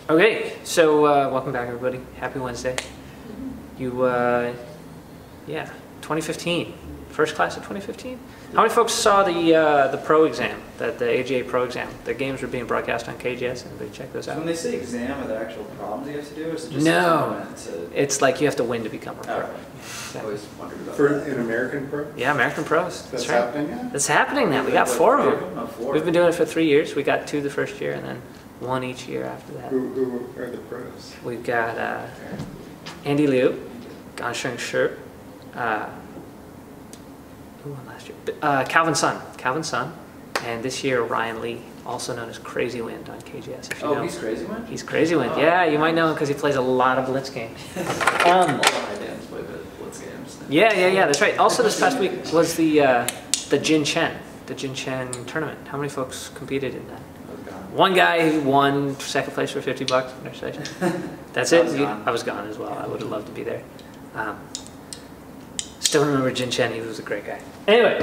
Okay, so welcome back, everybody. Happy Wednesday. Yeah, 2015, first class of 2015. How many folks saw the pro exam, the AGA pro exam? The games were being broadcast on KGS. Anybody check those out? So when they say exam, are there actual problems you have to do, or is it just no? It's like you have to win to become a pro. Okay. I always wondered about For that. an American pro? Yeah, American pros. That's right. happening now? It's happening now. We got 4 of them. Oh, 4. We've been doing it for 3 years. We got 2 the first year, and then 1 each year after that. Who are the pros? We've got Andy Liu, Gansheng Shi, who won last year? Calvin Sun, and this year Ryan Lee, also known as Crazy Wind on KGS. If you know. He's Crazy Wind? He's Crazy Wind. Oh, yeah, you might know him because he plays a lot of Blitz games. All of my dams play Blitz games. Yeah, that's right. Also, this past week was the Jin Chen tournament. How many folks competed in that? One guy who won 2nd place for $50 in their session. That's it. I was gone as well. I would have loved to be there. Still remember Jin Chen. He was a great guy. Anyway,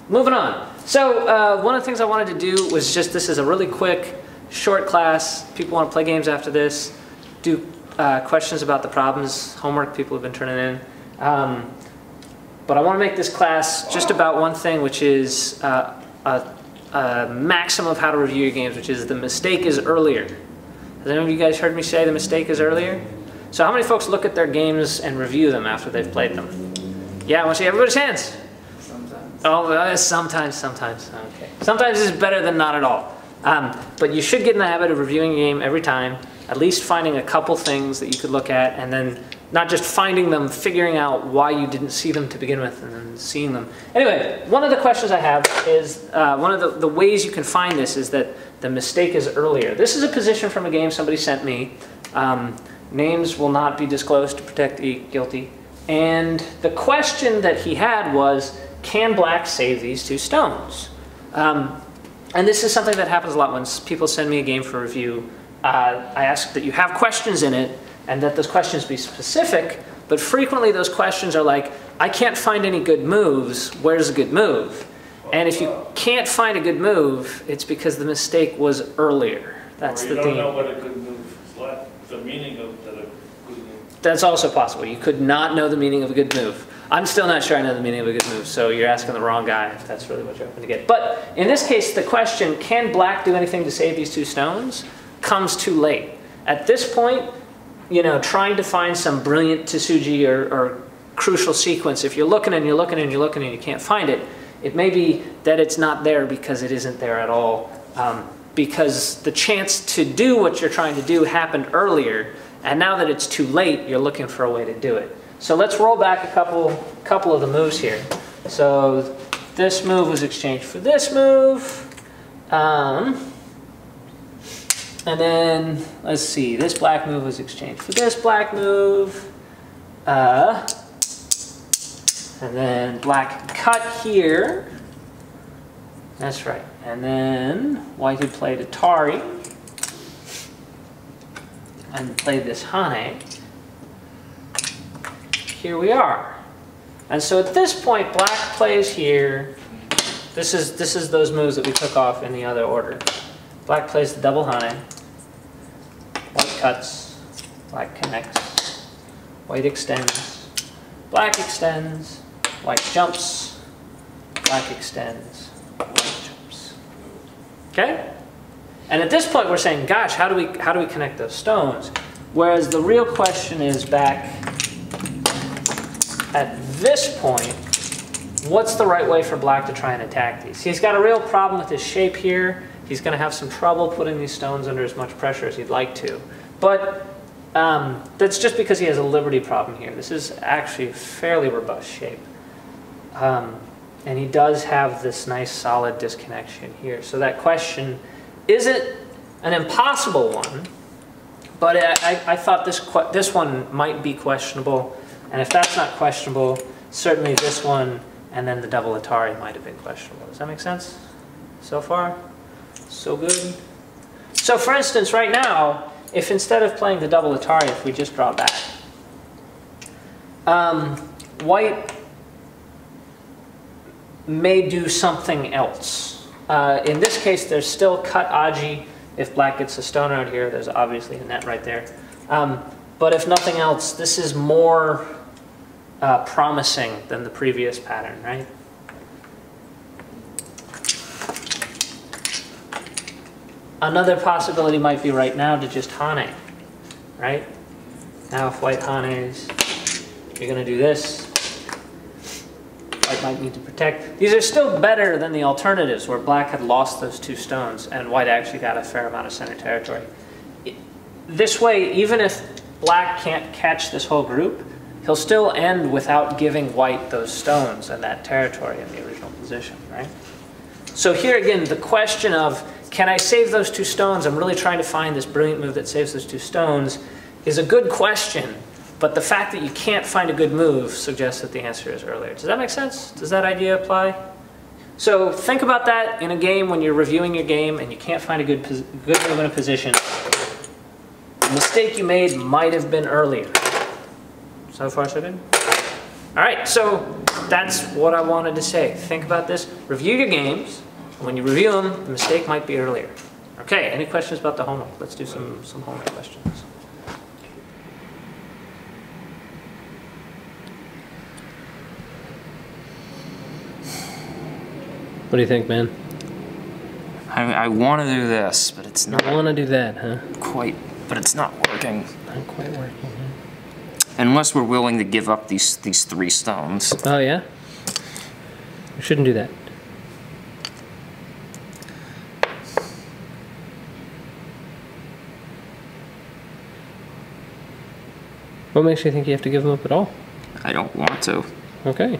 moving on. So one of the things I wanted to do was just, this is a really quick, short class. People want to play games after this. Do questions about the problems, homework people have been turning in. But I want to make this class just about one thing, which is a maxim of how to review your games, which is the mistake is earlier. Has any of you guys heard me say the mistake is earlier? So how many folks look at their games and review them after they've played them? Yeah, I want to see everybody's hands. Sometimes. Oh, sometimes. Okay. Sometimes it's better than not at all. But you should get in the habit of reviewing a game every time, at least finding a couple things that you could look at, and then not just finding them, figuring out why you didn't see them to begin with, and then seeing them. Anyway, one of the questions I have is, one of the ways you can find this is that the mistake is earlier. This is a position from a game somebody sent me. Names will not be disclosed to protect the guilty. And the question that he had was, can black save these 2 stones? And this is something that happens a lot when people send me a game for review. I ask that you have questions in it, and that those questions be specific, but frequently those questions are like, I can't find any good moves, where's a good move? And if you can't find a good move, it's because the mistake was earlier. That's the thing. You don't know what a good move is like, the meaning of a good move. That's also possible. You could not know the meaning of a good move. I'm still not sure I know the meaning of a good move, so you're asking the wrong guy if that's really what you're hoping to get. But in this case, the question, can black do anything to save these 2 stones, comes too late. At this point, you know, trying to find some brilliant Tsuji or crucial sequence, if you're looking and you're looking and you're looking and you can't find it, it may be that it's not there because it isn't there at all. Because the chance to do what you're trying to do happened earlier, and now that it's too late, you're looking for a way to do it. So let's roll back a couple of the moves here. So this move was exchanged for this move. And then, let's see, this black move was exchanged for this black move. And then black cut here. That's right. And then white had played Atari. And played this Hane. Here we are. And so at this point, black plays here. This is those moves that we took off in the other order. Black plays the double Hane. White cuts. Black connects. White extends. Black extends. White jumps. Black extends. White jumps. Okay? And at this point, we're saying, gosh, how do we connect those stones? Whereas the real question is back at this point, what's the right way for black to try and attack these? He's got a real problem with his shape here. He's going to have some trouble putting these stones under as much pressure as he'd like to. But that's just because he has a liberty problem here. This is actually a fairly robust shape. And he does have this nice solid disconnection here. So that question isn't an impossible one, but I thought this one might be questionable. And if that's not questionable, certainly this one and then the double Atari might have been questionable. Does that make sense so far? So good. So for instance, right now, if instead of playing the double Atari, if we just draw back, white may do something else. In this case, there's still cut Aji If black gets a stone out here, there's obviously a net right there. But if nothing else, this is more promising than the previous pattern, right? Another possibility might be right now to just hane, right? Now if white hanes, you're going to do this. White might need to protect. These are still better than the alternatives where black had lost those 2 stones and white actually got a fair amount of center territory. This way, even if black can't catch this whole group, he'll still end without giving white those stones and that territory in the original position, right? So here again, the question of, can I save those 2 stones? I'm really trying to find this brilliant move that saves those 2 stones is a good question, but the fact that you can't find a good move suggests that the answer is earlier. Does that make sense? Does that idea apply? So think about that in a game when you're reviewing your game and you can't find a good move in a position. The mistake you made might have been earlier. So far, so good? All right, so that's what I wanted to say. Think about this. Review your games. When you review them, the mistake might be earlier. Okay, any questions about the homework? Let's do some homework questions. What do you think, man? I want to do this, but it's not. I want to do that, huh? Quite, but it's not working. Not quite working, huh? Unless we're willing to give up these 3 stones. Oh, yeah? We shouldn't do that. What makes you think you have to give them up at all? I don't want to. Okay.